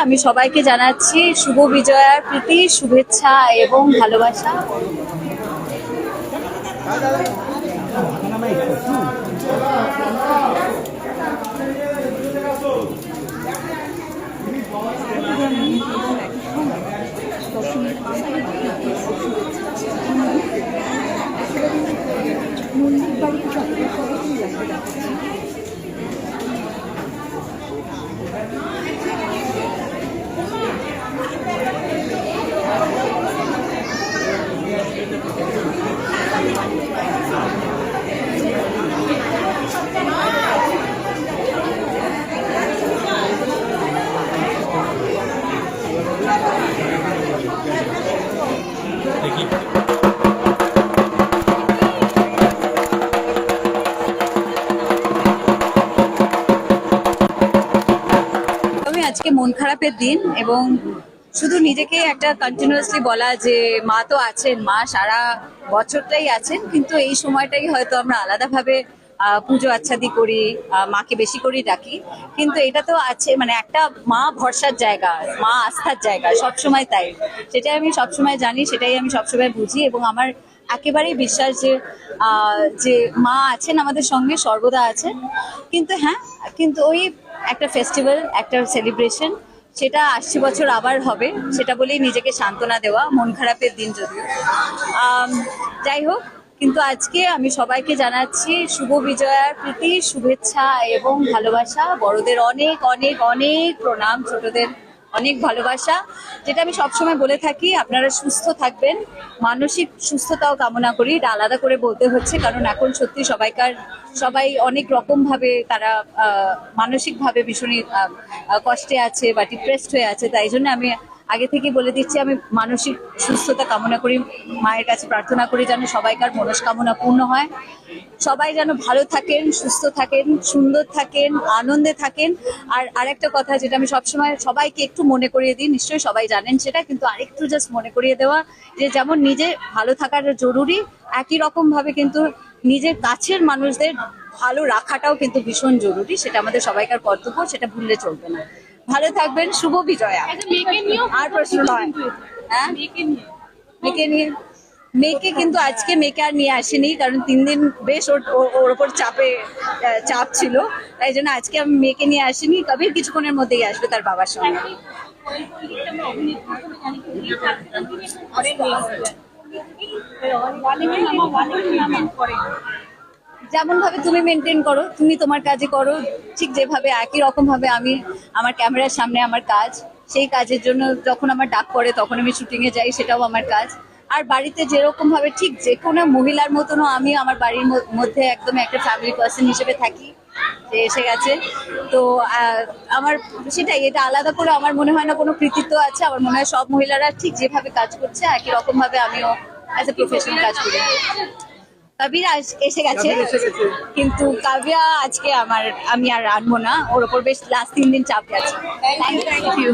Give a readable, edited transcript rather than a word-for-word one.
আমি সবাইকে জানাচ্ছি শুভ বিজয়ার প্রীতি, শুভেচ্ছা এবং ভালোবাসা। আজকে মন খারাপের দিন এবং শুধু নিজেকে একটা কন্টিনিউয়াসলি বলা যে মা তো আছেন, মা সারা বছরটাই আছেন, কিন্তু এই সময়টাই হয়তো আমরা আলাদাভাবে পুজো আচ্ছাদি করি, মাকে বেশি করে ডাকি। কিন্তু এটা তো আছে, মানে একটা মা ভরসার জায়গা, মা আস্থার জায়গা, সবসময় তাই। সেটাই আমি সবসময় জানি, সেটাই আমি সবসময় বুঝি এবং আমার একেবারেই বিশ্বাস যে যে মা আছেন আমাদের সঙ্গে, সর্বদা আছেন। কিন্তু হ্যাঁ, কিন্তু ওই একটা ফেস্টিভ্যাল, একটা সেলিব্রেশন, সেটা 80 বছর আবার হবে, সেটা বলেই নিজেকে সান্ত্বনা দেওয়া, মন খারাপের দিন যদিও। যাই হোক, কিন্তু আজকে আমি সবাইকে জানাচ্ছি শুভ বিজয়ার প্রীতি, শুভেচ্ছা এবং ভালোবাসা। বড়দের অনেক অনেক অনেক প্রণাম, ছোটদের অনেক ভালোবাসা। যেটা আমি সবসময় বলে থাকি, আপনারা সুস্থ থাকবেন, মানসিক সুস্থতাও কামনা করি। এটা আলাদা করে বলতে হচ্ছে, কারণ এখন সত্যি সবাই অনেক রকম ভাবে তারা মানসিকভাবে ভীষণই কষ্টে আছে বা ডিপ্রেসড হয়ে আছে। তাই জন্য আমি আগে থেকে বলে দিচ্ছি, আমি মানসিক সুস্থতা কামনা করি, মায়ের কাছে প্রার্থনা করি যেন সবাইকার মনস্কামনা পূর্ণ হয়, সবাই যেন ভালো থাকেন, সুস্থ থাকেন, সুন্দর থাকেন, আনন্দে থাকেন। আর আরেকটা কথা যেটা আমি সবসময় সবাইকে একটু মনে করিয়ে দিই, নিশ্চয়ই সবাই জানেন সেটা, কিন্তু আরেকটু জাস্ট মনে করিয়ে দেওয়া যে যেমন নিজে ভালো থাকাটা জরুরি, একই রকম ভাবে কিন্তু নিজের কাছের মানুষদের ভালো রাখাটাও কিন্তু ভীষণ জরুরি। সেটা আমাদের সবাইকার কর্তব্য, সেটা ভুললে চলবে না। ভালো থাকবেন, শুভ বিজয়া। আর প্রশ্ন নয়। হ্যাঁ, মেয়েকে কিন্তু আজকে মেয়েকে আর নিয়ে আসেনি, কারণ 3 দিন বেশ ওর ওপর চাপ ছিল, তাই জন্য আজকে আমি মেয়েকে নিয়ে আসিনি। কবির কিছুক্ষণের মধ্যেই আসবে তার বাবার সঙ্গে। যেমন ভাবে তুমি মেনটেন করো, তুমি তোমার কাজে করো, ঠিক যেভাবে একই রকম ভাবে আমি আমার ক্যামেরার সামনে আমার কাজ, সেই কাজের জন্য যখন আমার ডাক পড়ে তখন আমি শুটিং এ যাই, সেটাও আমার কাজ। আর বাড়িতে যেরকম ভাবে ঠিক যে কোনো মহিলার মতনও আমি আমার বাড়ির মধ্যে একদম একটা ফ্যামিলি পার্সন হিসেবে থাকি, যে এসে গেছে। তো আমার সেটাই, এটা আলাদা করে আমার মনে হয় না কোনো কৃতিত্ব আছে। আমার মনে হয় সব মহিলারা ঠিক যেভাবে কাজ করছে একই রকম ভাবে আমিও অ্যাজ এ প্রফেশনাল কাজ করি। কবির এসে গেছে, কিন্তু কাব্যা আজকে আমি আর আনবো না, ওর ওপর বেশ লাস্ট 3 দিন চাপ গেছে। Thank you.